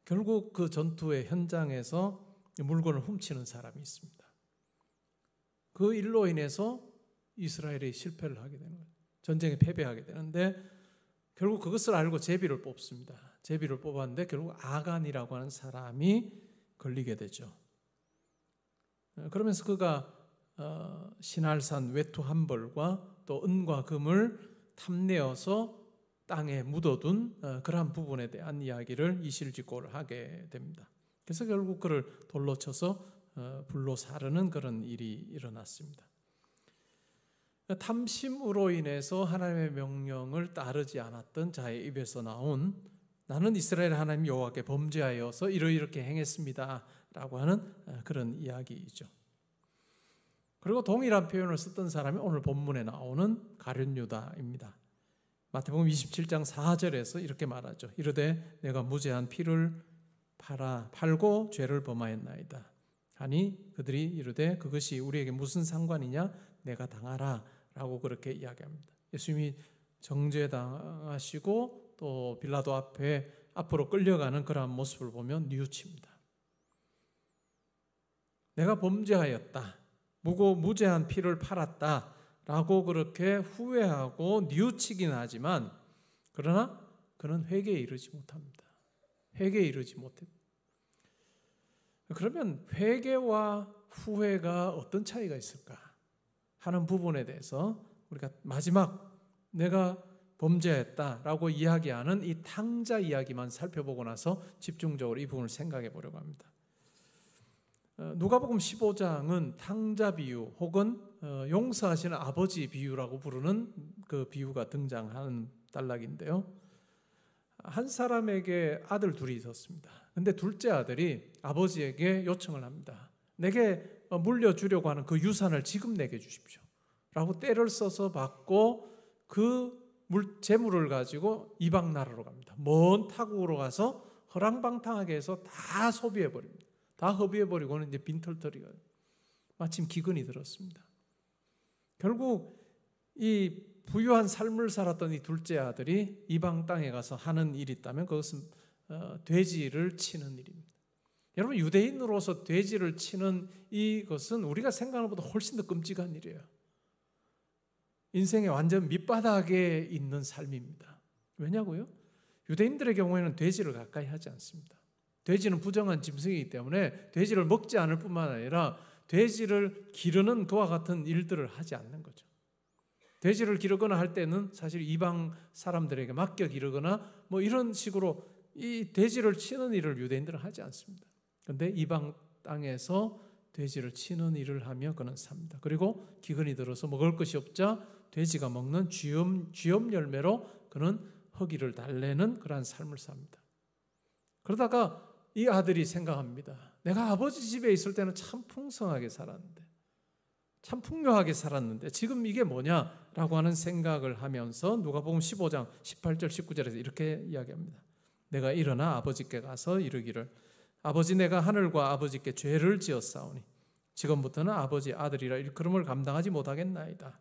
결국 그 전투의 현장에서 물건을 훔치는 사람이 있습니다. 그 일로 인해서 이스라엘이 실패를 하게 되는 거예요. 전쟁에 패배하게 되는데 결국 그것을 알고 제비를 뽑습니다. 제비를 뽑았는데 결국 아간이라고 하는 사람이 걸리게 되죠. 그러면서 그가 신할산 외투 한 벌과 또 은과 금을 탐내어서 땅에 묻어둔 그러한 부분에 대한 이야기를 이실직고를 하게 됩니다. 그래서 결국 그를 돌로 쳐서 불로 사르는 그런 일이 일어났습니다. 탐심으로 인해서 하나님의 명령을 따르지 않았던 자의 입에서 나온 나는 이스라엘 하나님 여호와께 범죄하여서 이렇게 행했습니다 라고 하는 그런 이야기이죠. 그리고 동일한 표현을 썼던 사람이 오늘 본문에 나오는 가룟 유다입니다. 마태복음 27장 4절에서 이렇게 말하죠. 이르되 내가 무죄한 피를 팔고 죄를 범하였나이다 하니 그들이 이르되 그것이 우리에게 무슨 상관이냐 내가 당하라 라고 그렇게 이야기합니다. 예수님이 정죄당하시고 또 빌라도 앞으로 끌려가는 그러한 모습을 보면 뉘우칩니다. 내가 범죄하였다, 무죄한 피를 팔았다 라고 그렇게 후회하고 뉘우치긴 하지만 그러나 그는 회개에 이르지 못합니다. 회개에 이르지 못했다. 그러면 회개와 후회가 어떤 차이가 있을까 하는 부분에 대해서 우리가 마지막 내가 범죄했다라고 이야기하는 이 탕자 이야기만 살펴보고 나서 집중적으로 이 부분을 생각해 보려고 합니다. 누가복음 15장은 탕자 비유 혹은 용서하시는 아버지 비유라고 부르는 그 비유가 등장하는 단락인데요. 한 사람에게 아들 둘이 있었습니다. 근데 둘째 아들이 아버지에게 요청을 합니다. 내게 물려주려고 하는 그 유산을 지금 내게 주십시오 라고 떼를 써서 받고 그 재물을 가지고 이방 나라로 갑니다. 먼 타국으로 가서 허랑방탕하게 해서 다 소비해버립니다. 다 허비해버리고는 이제 빈털터리가 마침 기근이 들었습니다. 결국 이 부유한 삶을 살았던 이 둘째 아들이 이방 땅에 가서 하는 일이 있다면 그것은 돼지를 치는 일입니다. 여러분, 유대인으로서 돼지를 치는 이것은 우리가 생각하는 것보다 훨씬 더 끔찍한 일이에요. 인생의 완전 밑바닥에 있는 삶입니다. 왜냐고요? 유대인들의 경우에는 돼지를 가까이 하지 않습니다. 돼지는 부정한 짐승이기 때문에 돼지를 먹지 않을 뿐만 아니라 돼지를 기르는 그와 같은 일들을 하지 않는 거죠. 돼지를 기르거나 할 때는 사실 이방 사람들에게 맡겨 기르거나 뭐 이런 식으로 이 돼지를 치는 일을 유대인들은 하지 않습니다. 그런데 이방 땅에서 돼지를 치는 일을 하며 그는 삽니다. 그리고 기근이 들어서 먹을 것이 없자 돼지가 먹는 쥐염 열매로 그는 허기를 달래는 그러한 삶을 삽니다. 그러다가 이 아들이 생각합니다. 내가 아버지 집에 있을 때는 참 풍성하게 살았는데, 참 풍요하게 살았는데 지금 이게 뭐냐라고 하는 생각을 하면서 누가복음 15장 18절 19절에서 이렇게 이야기합니다. 내가 일어나 아버지께 가서 이르기를 아버지 내가 하늘과 아버지께 죄를 지었사오니 지금부터는 아버지 아들이라 일컬음을 감당하지 못하겠나이다.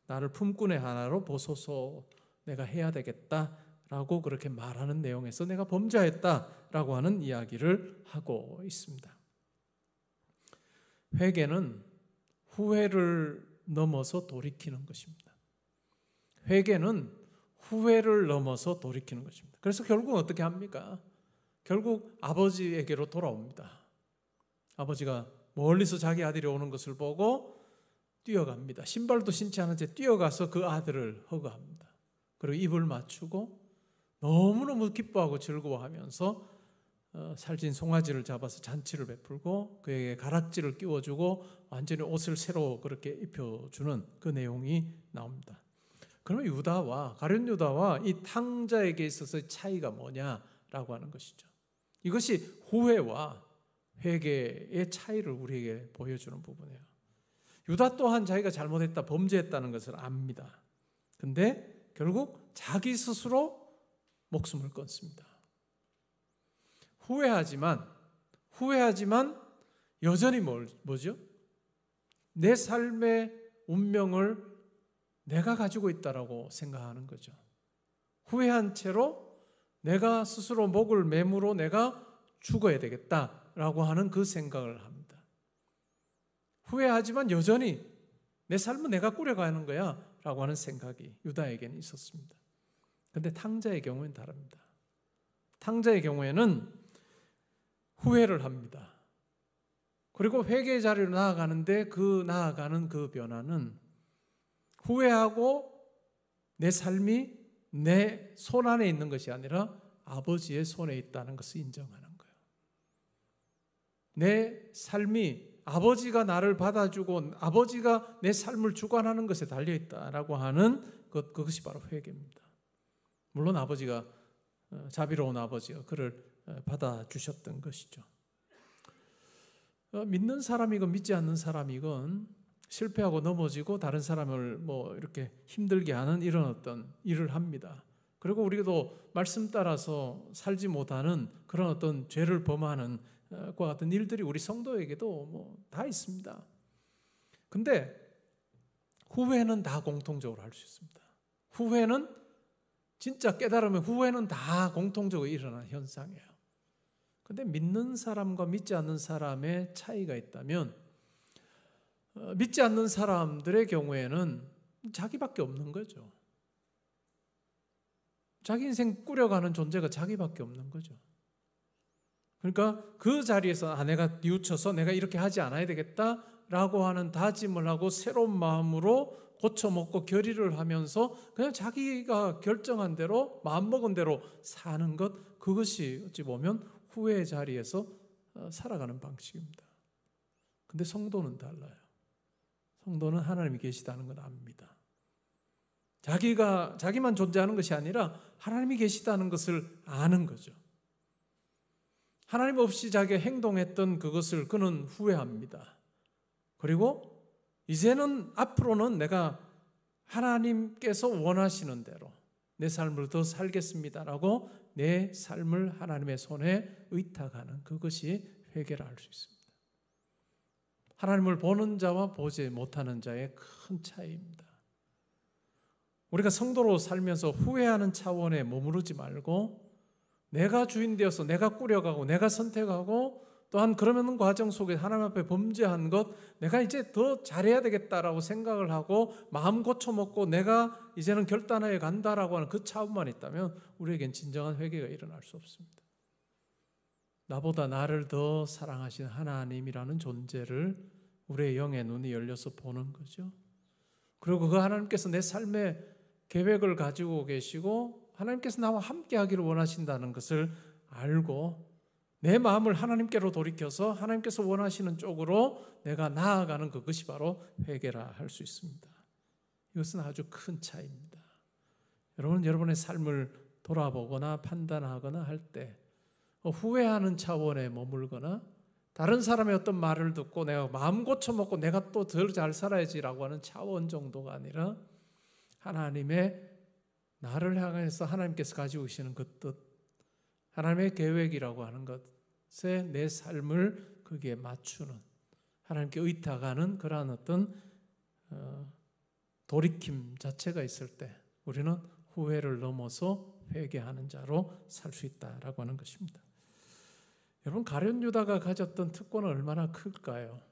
나를 품꾼의 하나로 보소서. 내가 해야 되겠다라고 그렇게 말하는 내용에서 내가 범죄했다라고 하는 이야기를 하고 있습니다. 회개는 후회를 넘어서 돌이키는 것입니다. 회개는 후회를 넘어서 돌이키는 것입니다. 그래서 결국은 어떻게 합니까? 결국 아버지에게로 돌아옵니다. 아버지가 멀리서 자기 아들이 오는 것을 보고 뛰어갑니다. 신발도 신지 않은 채 뛰어가서 그 아들을 허그합니다. 그리고 입을 맞추고 너무너무 기뻐하고 즐거워하면서 살찐 송아지를 잡아서 잔치를 베풀고 그에게 가락지를 끼워주고 완전히 옷을 새로 그렇게 입혀주는 그 내용이 나옵니다. 그러면 가룟 유다와 이 탕자에게 있어서의 차이가 뭐냐라고 하는 것이죠. 이것이 후회와 회개의 차이를 우리에게 보여주는 부분이에요. 유다 또한 자기가 잘못했다, 범죄했다는 것을 압니다. 근데 결국 자기 스스로 목숨을 끊습니다. 후회하지만 여전히 뭐죠? 내 삶의 운명을 내가 가지고 있다라고 생각하는 거죠. 후회한 채로 내가 스스로 목을 매물어 내가 죽어야 되겠다라고 하는 그 생각을 합니다. 후회하지만 여전히 내 삶은 내가 꾸려가는 거야 라고 하는 생각이 유다에게는 있었습니다. 그런데 탕자의 경우는 다릅니다. 탕자의 경우에는 후회를 합니다. 그리고 회개의 자리로 나아가는데 나아가는 그 변화는 후회하고 내 삶이 내 손 안에 있는 것이 아니라 아버지의 손에 있다는 것을 인정하는 거예요. 내 삶이 아버지가 나를 받아주고 아버지가 내 삶을 주관하는 것에 달려있다라고 하는 그것이 바로 회개입니다. 물론 아버지가 자비로운 아버지가 그를 받아주셨던 것이죠. 믿는 사람이건 믿지 않는 사람이건 실패하고 넘어지고 다른 사람을 이렇게 힘들게 하는 이런 어떤 일을 합니다. 그리고 우리도 말씀 따라서 살지 못하는 그런 어떤 죄를 범하는 과 같은 일들이 우리 성도에게도 다 있습니다. 근데 후회는 다 공통적으로 할 수 있습니다. 후회는 진짜 깨달으면 후회는 다 공통적으로 일어나는 현상이에요. 근데 믿는 사람과 믿지 않는 사람의 차이가 있다면 믿지 않는 사람들의 경우에는 자기밖에 없는 거죠. 자기 인생 꾸려가는 존재가 자기밖에 없는 거죠. 그러니까 그 자리에서 내가 뉘우쳐서 내가 이렇게 하지 않아야 되겠다라고 하는 다짐을 하고 새로운 마음으로 고쳐먹고 결의를 하면서 그냥 자기가 결정한 대로 마음먹은 대로 사는 것, 그것이 어찌 보면 후회의 자리에서 살아가는 방식입니다. 근데 성도는 달라요. 성도는 하나님이 계시다는 걸 압니다. 자기만 존재하는 것이 아니라 하나님이 계시다는 것을 아는 거죠. 하나님 없이 자기가 행동했던 그것을 그는 후회합니다. 그리고 이제는 앞으로는 내가 하나님께서 원하시는 대로 내 삶을 더 살겠습니다라고 내 삶을 하나님의 손에 의탁하는 그것이 회개라 할 수 있습니다. 하나님을 보는 자와 보지 못하는 자의 큰 차이입니다. 우리가 성도로 살면서 후회하는 차원에 머무르지 말고 내가 주인 되어서 내가 꾸려가고 내가 선택하고 또한 그러는 과정 속에 하나님 앞에 범죄한 것 내가 이제 더 잘해야 되겠다라고 생각을 하고 마음 고쳐먹고 내가 이제는 결단하여 간다라고 하는 그 차원만 있다면 우리에겐 진정한 회개가 일어날 수 없습니다. 나보다 나를 더 사랑하신 하나님이라는 존재를 우리의 영의 눈이 열려서 보는 거죠. 그리고 그 하나님께서 내 삶의 계획을 가지고 계시고 하나님께서 나와 함께 하기를 원하신다는 것을 알고 내 마음을 하나님께로 돌이켜서 하나님께서 원하시는 쪽으로 내가 나아가는 그것이 바로 회개라 할 수 있습니다. 이것은 아주 큰 차이입니다. 여러분, 여러분의 삶을 돌아보거나 판단하거나 할 때 후회하는 차원에 머물거나 다른 사람의 어떤 말을 듣고 내가 마음 고쳐먹고 내가 또 더 잘 살아야지라고 하는 차원 정도가 아니라 하나님의 나를 향해서 하나님께서 가지고 계시는 그 뜻, 하나님의 계획이라고 하는 것에 내 삶을 거기에 맞추는 하나님께 의탁하는 그러한 어떤 돌이킴 자체가 있을 때 우리는 후회를 넘어서 회개하는 자로 살 수 있다라고 하는 것입니다. 여러분, 가룟 유다가 가졌던 특권은 얼마나 클까요?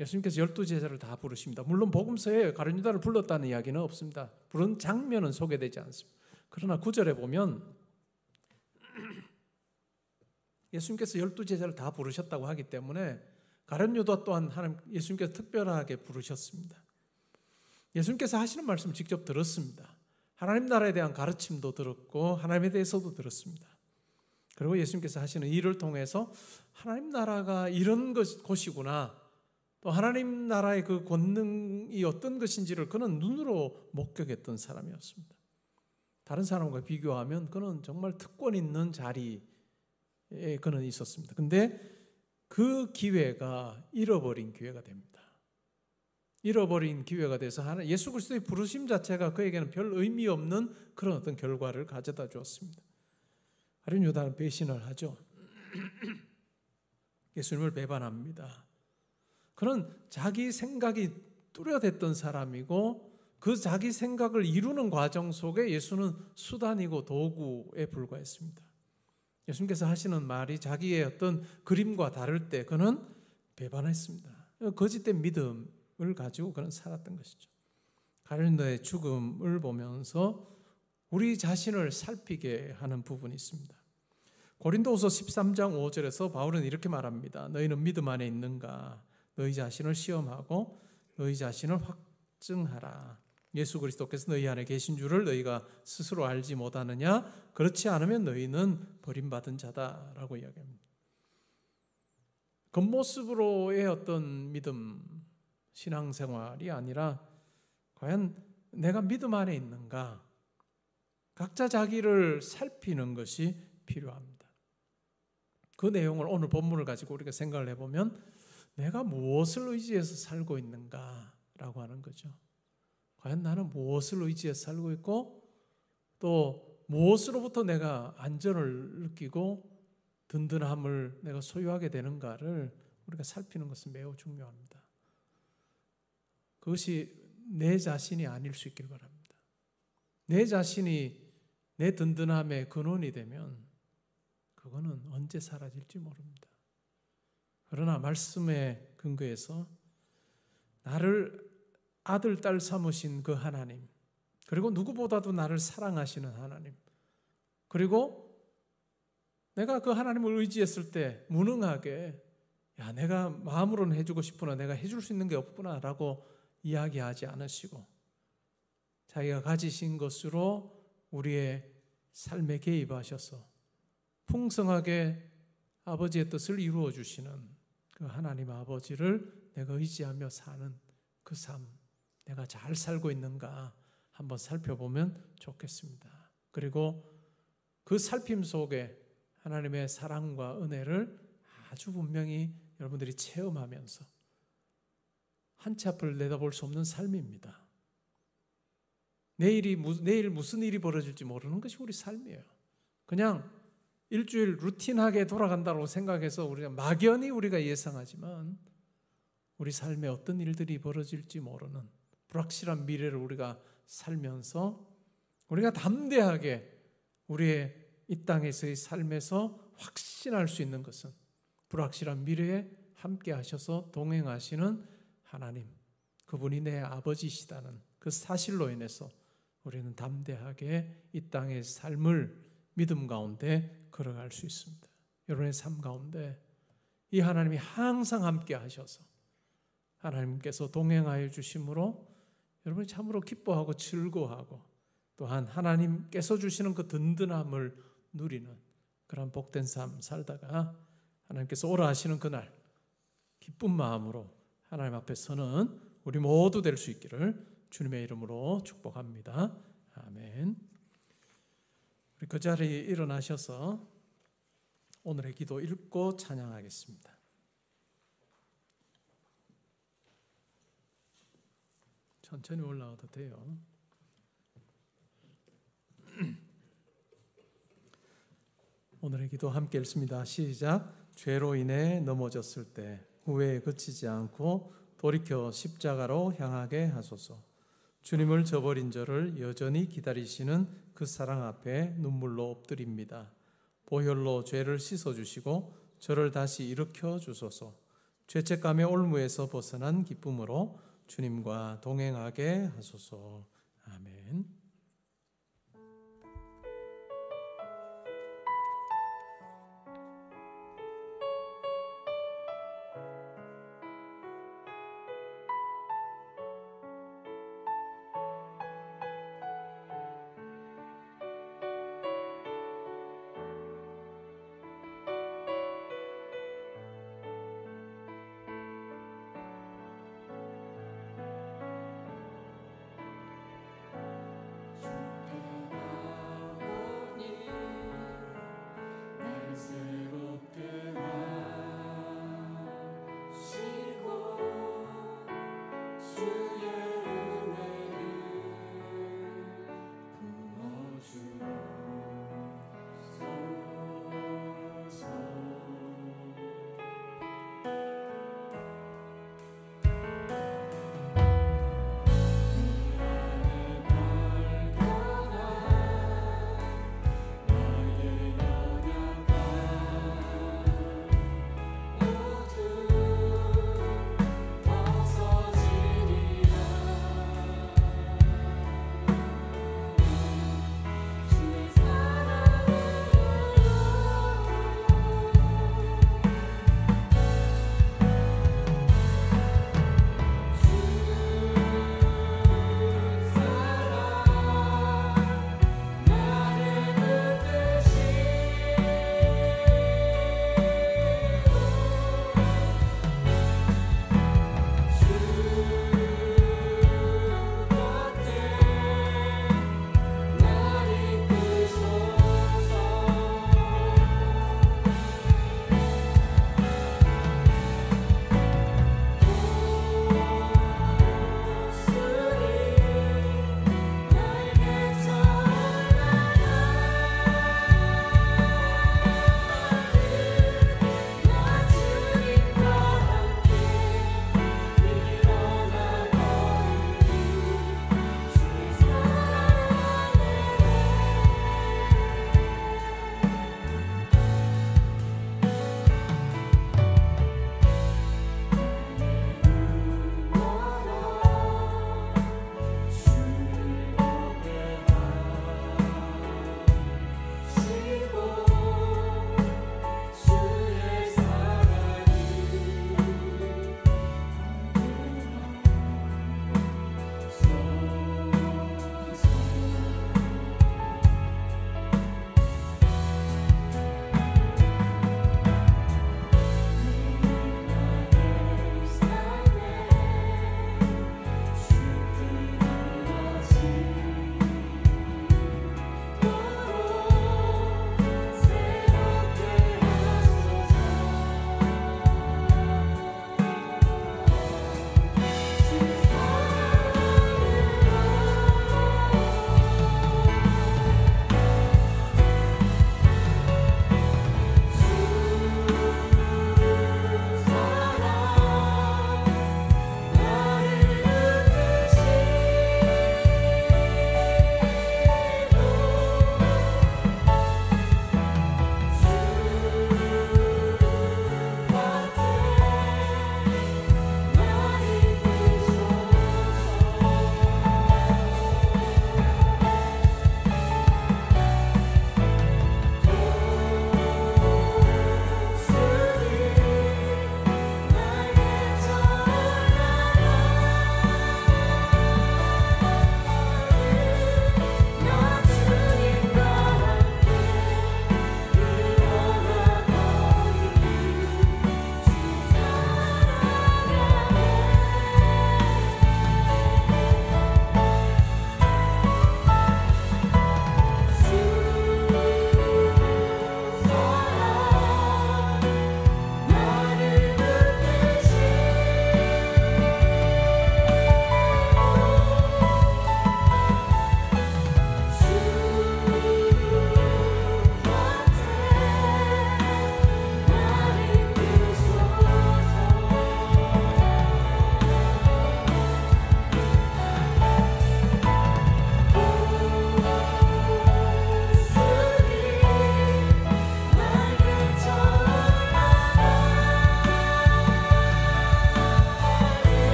예수님께서 12제자를 다 부르십니다. 물론 복음서에 가룟 유다를 불렀다는 이야기는 없습니다. 부른 장면은 소개되지 않습니다. 그러나 9절에 보면 예수님께서 12제자를 다 부르셨다고 하기 때문에 가룟 유다 또한 예수님께서 특별하게 부르셨습니다. 예수님께서 하시는 말씀을 직접 들었습니다. 하나님 나라에 대한 가르침도 들었고 하나님에 대해서도 들었습니다. 그리고 예수님께서 하시는 일을 통해서 하나님 나라가 이런 곳이구나, 또 하나님 나라의 그 권능이 어떤 것인지를 그는 눈으로 목격했던 사람이었습니다. 다른 사람과 비교하면 그는 정말 특권 있는 자리에 그는 있었습니다. 근데 그 기회가 잃어버린 기회가 됩니다. 잃어버린 기회가 돼서 예수 그리스도의 부르심 자체가 그에게는 별 의미 없는 그런 어떤 결과를 가져다 주었습니다. 가룟 유다는 배신을 하죠. 예수님을 배반합니다. 그는 자기 생각이 뚜렷했던 사람이고 그 자기 생각을 이루는 과정 속에 예수는 수단이고 도구에 불과했습니다. 예수님께서 하시는 말이 자기의 어떤 그림과 다를 때 그는 배반했습니다. 거짓된 믿음을 가지고 그는 살았던 것이죠. 가룟 유다의 죽음을 보면서 우리 자신을 살피게 하는 부분이 있습니다. 고린도후서 13장 5절에서 바울은 이렇게 말합니다. 너희는 믿음 안에 있는가? 너희 자신을 시험하고 너희 자신을 확증하라. 예수 그리스도께서 너희 안에 계신 줄을 너희가 스스로 알지 못하느냐? 그렇지 않으면 너희는 버림받은 자다라고 이야기합니다. 겉모습으로의 어떤 믿음, 신앙생활이 아니라 과연 내가 믿음 안에 있는가? 각자 자기를 살피는 것이 필요합니다. 그 내용을 오늘 본문을 가지고 우리가 생각을 해보면 내가 무엇을 의지해서 살고 있는가라고 하는 거죠. 과연 나는 무엇을 의지해서 살고 있고 또 무엇으로부터 내가 안전을 느끼고 든든함을 내가 소유하게 되는가를 우리가 살피는 것은 매우 중요합니다. 그것이 내 자신이 아닐 수 있길 바랍니다. 내 자신이 내 든든함의 근원이 되면 그거는 언제 사라질지 모릅니다. 그러나 말씀의 근거에서 나를 아들, 딸 삼으신 그 하나님, 그리고 누구보다도 나를 사랑하시는 하나님, 그리고 내가 그 하나님을 의지했을 때 무능하게 야, 내가 마음으로는 해주고 싶으나 내가 해줄 수 있는 게 없구나 라고 이야기하지 않으시고 자기가 가지신 것으로 우리의 삶에 개입하셔서 풍성하게 아버지의 뜻을 이루어 주시는 그 하나님 아버지를 내가 의지하며 사는 그 삶, 내가 잘 살고 있는가 한번 살펴보면 좋겠습니다. 그리고 그 살핌 속에 하나님의 사랑과 은혜를 아주 분명히 여러분들이 체험하면서 한 치 앞을 내다볼 수 없는 삶입니다. 내일 무슨 일이 벌어질지 모르는 것이 우리 삶이에요. 그냥 일주일 루틴하게 돌아간다고 생각해서 우리가 막연히 우리가 예상하지만 우리 삶에 어떤 일들이 벌어질지 모르는 불확실한 미래를 우리가 살면서 우리가 담대하게 우리의 이 땅에서의 삶에서 확신할 수 있는 것은 불확실한 미래에 함께 하셔서 동행하시는 하나님, 그분이 내 아버지시다는 그 사실로 인해서 우리는 담대하게 이 땅의 삶을 믿음 가운데 걸어갈 수 있습니다. 여러분의 삶 가운데 이 하나님이 항상 함께 하셔서 하나님께서 동행하여 주심으로 여러분이 참으로 기뻐하고 즐거워하고 또한 하나님께서 주시는 그 든든함을 누리는 그런 복된 삶 살다가 하나님께서 오라 하시는 그날 기쁜 마음으로 하나님 앞에 서는 우리 모두 될 수 있기를 주님의 이름으로 축복합니다. 아멘. 우리 그 자리에 일어나셔서 오늘의 기도 읽고 찬양하겠습니다. 천천히 올라와도 돼요. 오늘의 기도 함께 읽습니다. 시작. 죄로 인해 넘어졌을 때 후회에 그치지 않고 돌이켜 십자가로 향하게 하소서. 주님을 저버린 저를 여전히 기다리시는 그 사랑 앞에 눈물로 엎드립니다. 보혈로 죄를 씻어주시고 저를 다시 일으켜 주소서. 죄책감의 올무에서 벗어난 기쁨으로 주님과 동행하게 하소서. 아멘.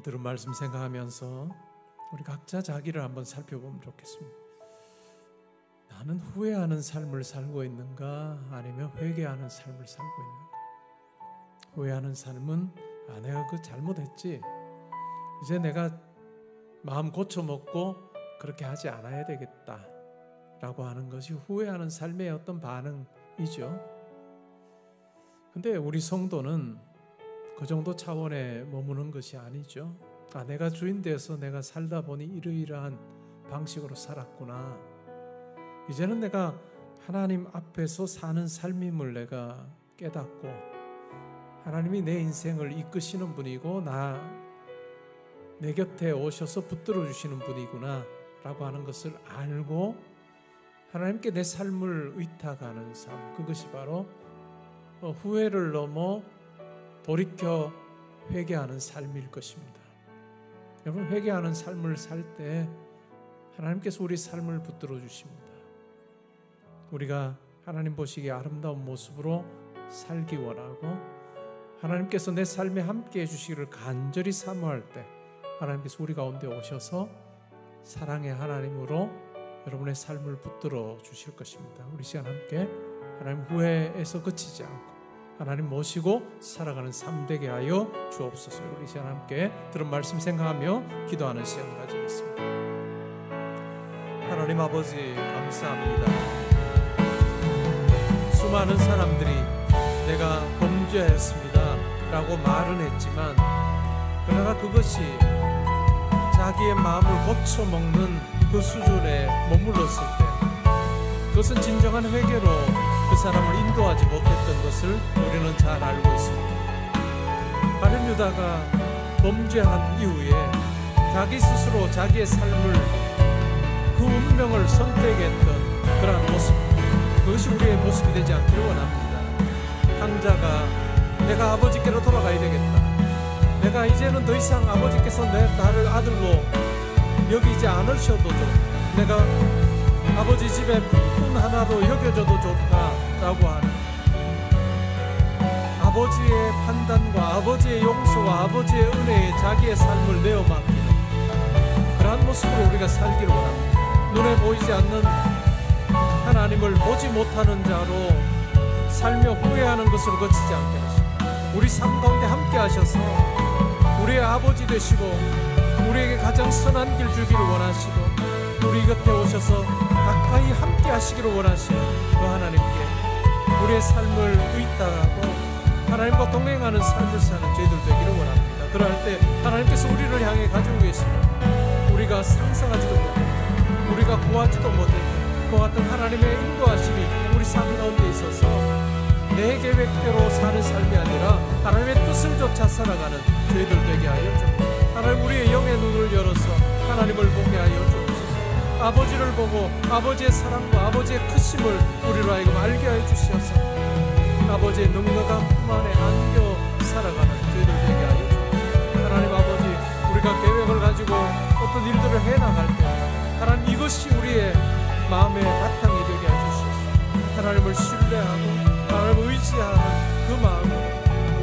들은 말씀 생각하면서 우리 각자 자기를 한번 살펴보면 좋겠습니다. 나는 후회하는 삶을 살고 있는가, 아니면 회개하는 삶을 살고 있는가? 후회하는 삶은 내가 그 잘못했지, 이제 내가 마음 고쳐먹고 그렇게 하지 않아야 되겠다 라고 하는 것이 후회하는 삶의 어떤 반응이죠. 근데 우리 성도는 그 정도 차원에 머무는 것이 아니죠. 내가 주인 되어서 내가 살다 보니 이러이러한 방식으로 살았구나, 이제는 내가 하나님 앞에서 사는 삶임을 내가 깨닫고 하나님이 내 인생을 이끄시는 분이고 내 곁에 오셔서 붙들어 주시는 분이구나 라고 하는 것을 알고 하나님께 내 삶을 의탁하는 삶, 그것이 바로 후회를 넘어 돌이켜 회개하는 삶일 것입니다. 여러분, 회개하는 삶을 살 때 하나님께서 우리 삶을 붙들어 주십니다. 우리가 하나님 보시기에 아름다운 모습으로 살기 원하고 하나님께서 내 삶에 함께 해주시기를 간절히 사모할 때 하나님께서 우리 가운데 오셔서 사랑의 하나님으로 여러분의 삶을 붙들어 주실 것입니다. 우리 시간 함께 하나님 후회에서 그치지 않고 하나님 모시고 살아가는 삶 되게 하여 주옵소서. 우리 시간 함께 들은 말씀 생각하며 기도하는 시간 가지겠습니다. 하나님 아버지, 감사합니다. 수많은 사람들이 내가 범죄했습니다 라고 말은 했지만, 그러나 그것이 자기의 마음을 고쳐먹는 그 수준에 머물렀을 때 그것은 진정한 회개로 그 사람을 인도하지 못했던 것을 우리는 잘 알고 있습니다. 가룟 유다가 범죄한 이후에 자기 스스로 자기의 삶을, 그 운명을 선택했던 그러한 모습, 그것이 우리의 모습이 되지 않기를 원합니다. 강자가 내가 아버지께로 돌아가야 되겠다, 내가 이제는 더 이상 아버지께서 나를 아들로 여기지 않으셔도 좋다, 내가 아버지 집에 품 하나로 여겨줘도 좋다라고 하는 아버지의 판단과 아버지의 용서와 아버지의 은혜에 자기의 삶을 내어 맡기는 그러한 모습으로 우리가 살기를 원합니다. 눈에 보이지 않는 하나님을 보지 못하는 자로 살며 후회하는 것으로 거치지 않게 하시고 우리 삶 가운데 함께 하셔서 우리의 아버지 되시고 우리에게 가장 선한 길 주기를 원하시고 우리 곁에 오셔서 가까이 함께 하시기를 원하시는 그 하나님께 우리의 삶을 의탁하고 하나님과 동행하는 삶을 사는 저희들 되기를 원합니다. 그럴 때 하나님께서 우리를 향해 가지고 계시는 우리가 상상하지도 못했던, 우리가 구하지도 못했던 그 같은 하나님의 인도하심이 우리 삶 가운데 있어서 내 계획대로 사는 삶이 아니라 하나님의 뜻을 쫓아 살아가는 저희들 되게 하여 주옵소서. 하나님, 우리의 영의 눈을 열어서 하나님을 보게 하여 주옵소서. 아버지를 보고 아버지의 사랑과 아버지의 크심을 우리로 하여금 알게 하여 주시옵소서. 아버지의 능력한 품 안에 안겨 살아가는 저희들 되게 하여 주옵소서. 하나님 아버지, 우리가 계획을 가지고 어떤 일들을 해나갈 때 하나님, 이것이 우리의 마음의 바탕이 되게 해주시옵소서. 하나님을 신뢰하고 하나님을 의지하는 그 마음으로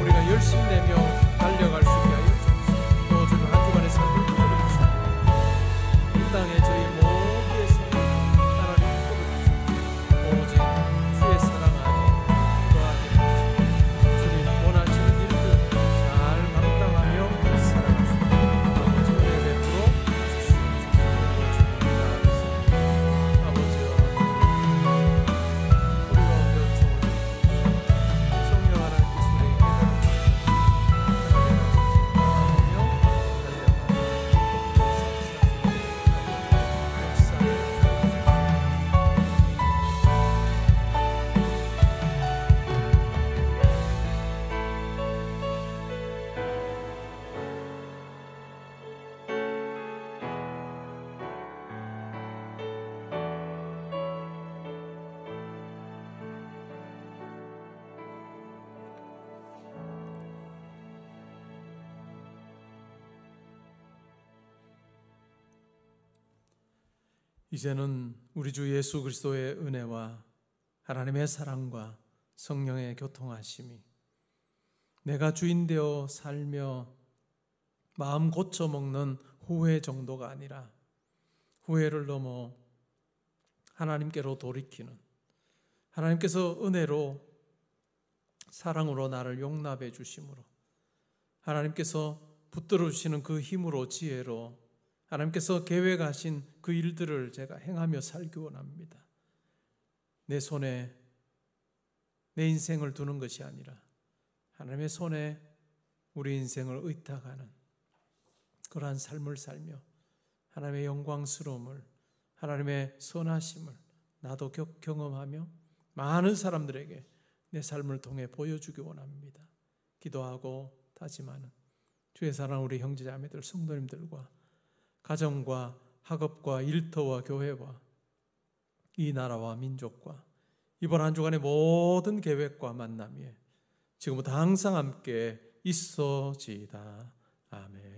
우리가 열심내며 달려갈 수 있게 하여 주옵소서. 또 주는 한 주간의 삶을 붙들어주시고 이 땅에 저희 모두의 삶을 하나님 붙들어주시고 오직 주의 사랑 안에 거하게 해주시고 주님 원하시는 일들 잘 감당하며 살아가시고 아버지 은혜 베풀어 주시옵소서. 아버지와 우리 가운데 오셔오니 성령 하나님께서 우리에게 이제는 우리 주 예수 그리스도의 은혜와 하나님의 사랑과 성령의 교통하심이 내가 주인 되어 살며 마음 고쳐먹는 후회 정도가 아니라 후회를 넘어 하나님께로 돌이키는, 하나님께서 은혜로 사랑으로 나를 용납해 주심으로, 하나님께서 붙들어 주시는 그 힘으로, 지혜로 하나님께서 계획하신 그 일들을 제가 행하며 살기 원합니다. 내 손에 내 인생을 두는 것이 아니라 하나님의 손에 우리 인생을 의탁하는 그러한 삶을 살며 하나님의 영광스러움을, 하나님의 선하심을 나도 경험하며 많은 사람들에게 내 삶을 통해 보여주기 원합니다. 기도하고 다짐하는 주의 사랑 우리 형제자매들, 성도님들과 가정과 학업과 일터와 교회와 이 나라와 민족과 이번 한 주간의 모든 계획과 만남에 지금부터 항상 함께 있어지이다. 아멘.